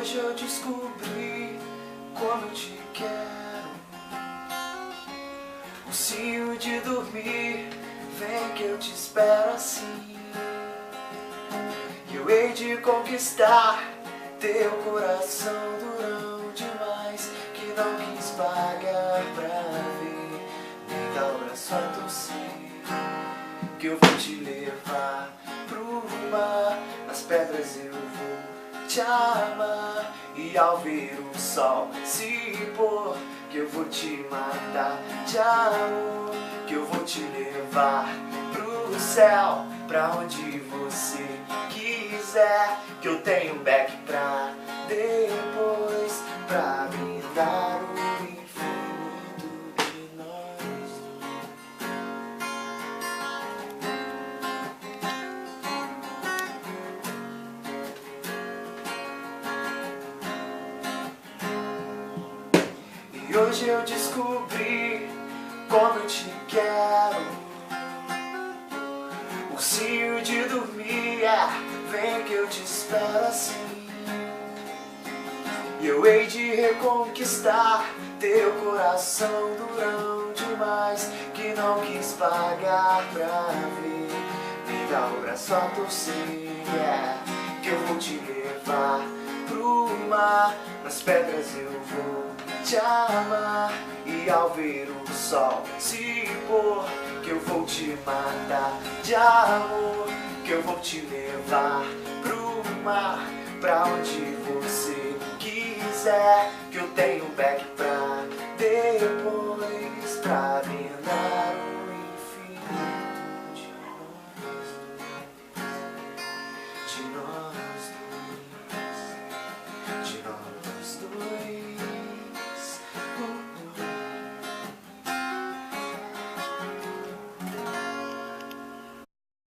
hoje eu descobri como eu te quero. O cio de dormir, vem que eu te espero assim. E eu hei de conquistar teu coração durão demais, que não quis pagar pra ver, nem dar o braço a torcer. Que eu vou te levar pro mar, nas pedras eu vou te amar. E ao ver o sol se pôr, que eu vou te matar de amor. Que eu vou te levar pro céu, pra onde você quiser. Que eu tenho um back pra depois, pra brindar o infinito de nós. E hoje eu descobri como eu te quero. O cio de dormir, vem que eu te espero assim. E eu hei de reconquistar teu coração durão demais, que não quis pagar pra ver, me dá o braço a torcer. Que eu vou te levar pro mar, nas pedras eu vou te amar. E ao ver o sol se pôr, que eu vou te matar de amor. Que eu vou te levar pro mar, pra onde você quiser. Que eu tenho um back pra